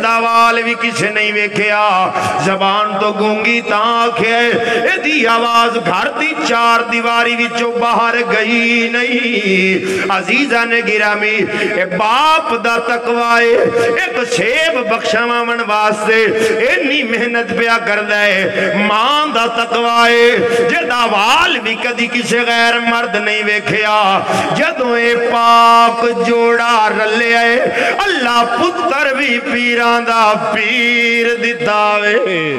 جدا وال بھی کسے نہیں ویکھیا زبان تو گونگی تاں آکھے اے دی آواز گھر دی چار دیواری وچوں باہر گئی نہیں عزیزہ نے گرامی اے باپ دا تقوی ایک سیب بخشاواں من واسطے اتنی محنت پیا کر دے ماں دا تقوی جدا وال بھی کدی کسے غیر مرد نہیں ویکھیا جدوں اے پاک جوڑا رلے آئے اللہ پتر بھی پیران دا پیر دیتا وے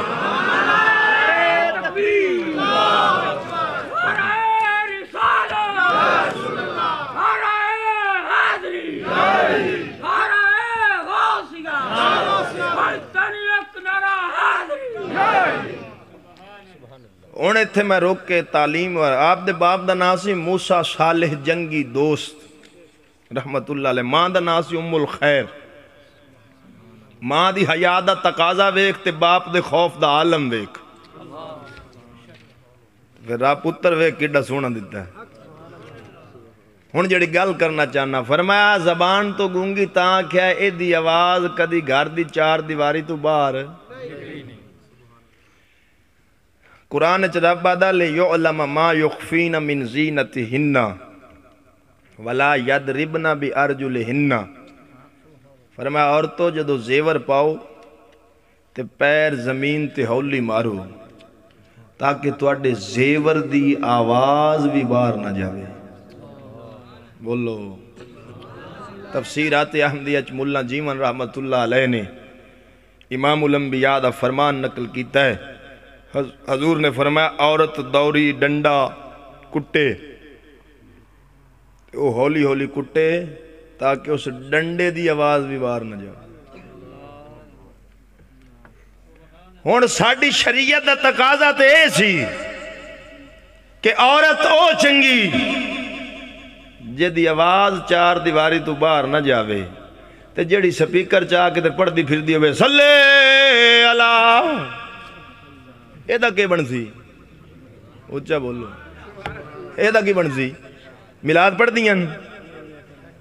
انہیں تھے میں روک کے تعلیم آپ دے باپ دا ناسی موسیٰ صالح جنگی دوست رحمت اللہ علیہ ماں دا ناسی ام الخیر ماں دی حیاء دا تقاضا ویک تے باپ دے خوف دا عالم ویک پھر آپ پتر ویک کڈا سونا دیتا ہے ہن جڑی گل کرنا چاہنا فرمایا زبان تو گونگی تاں کیا اے دی آواز کدی گھر دی چار دیواری تو باہر قرآن رب دا لِيُعْلَمَ مَا يُخْفِينَ مِن زِینَتِهِنَّ وَلَا يَدْرِبْنَ بِأَرْجُلِهِنَّ فرمایا عورتوں جدو زیور پاؤ تے پیر زمین تے ہولی مارو تاکہ تواڈے زیور دی آواز بھی باہر نہ جاوے بولو تفسیرات احمدیہ ملا جیون رحمت اللہ علیہ نے امام الانبیاء دا فرمان نقل کیتا ہے حضور نے فرمایا عورت دوری ڈنڈا کٹے وہ ہولی ہولی کٹے تاکہ اس ڈنڈے دی آواز بھی باہر نہ جائے ہون ساڑی شریعت دا تقاضا تے ایسی کہ عورت او چنگی جدی آواز چار دیواری تو باہر نہ جاوے تے جڑی سپیکر چاہ کے تے پڑھ دی پھر دی ہوئے صلی اللہ ایدہ کی بن سی اچھا بولو ایدہ کی بن سی ملاد پڑھ دیاں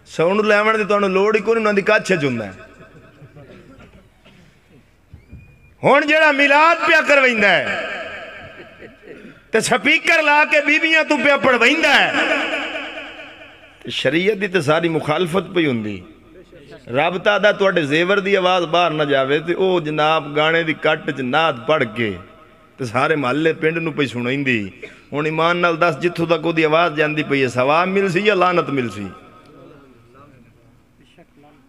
سونو لیمن دی تو انہوں لوڑی کو نہیں انہوں دی کاچھے چندہ ہے ہون جڑا ملاد پیا کر ویندہ ہے تے سپیکر لا کے بیبیاں تو پیا پڑھ ویندہ ہے شریعت دی تے ساری مخالفت پہ ہوندی رابطہ دا تو اٹھے زیور دی آواز باہر نہ جاوے تے او جناب گانے دی کٹ جنات پڑھ کے تے سارے محلے پنڈ نو پہ سنائیں دی ہون ایمان نال دس جتھو تک او دی آواز جاندی پہ یہ ثواب مل سی یا لعنت مل سی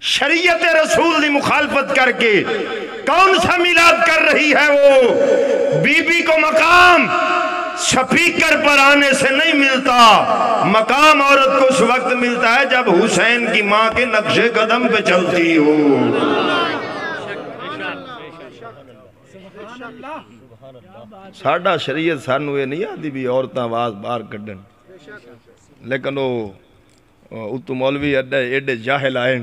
شریعت رسول دی مخالفت کر کے کون سا میلاد کر رہی ہے وہ بی بی کو مقام سپیکر پر آنے سے نہیں ملتا مقام عورت کو اس وقت ملتا ہے جب حسین کی ماں کے نقش قدم پہ چلتی ہو ساڑھا شریعت سانو یہ نہیں آدھی بھی عورتاں آواز باہر کڈن لیکن وہ تو مولوی ایڈے جاہل آئیں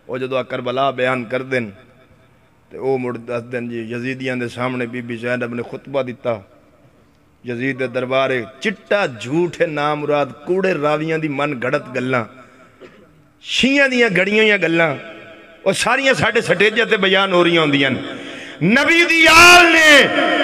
وہ جدو کربلا بیان کر دیں تو وہ مڑ دس دیں جی یزیدیاں دے سامنے بی بی زینب نے خطبہ دیتا یزید دے دربارے چٹا جھوٹ ہے نامراد کوڑے راویاں دی من گھڑت گلاں شیعہ دیاں گھڑیاں یا گلاں اور ساریاں ساڑھے سٹیجہ تے بیان ہو رہی ہوں دیاں نبی دی آل نے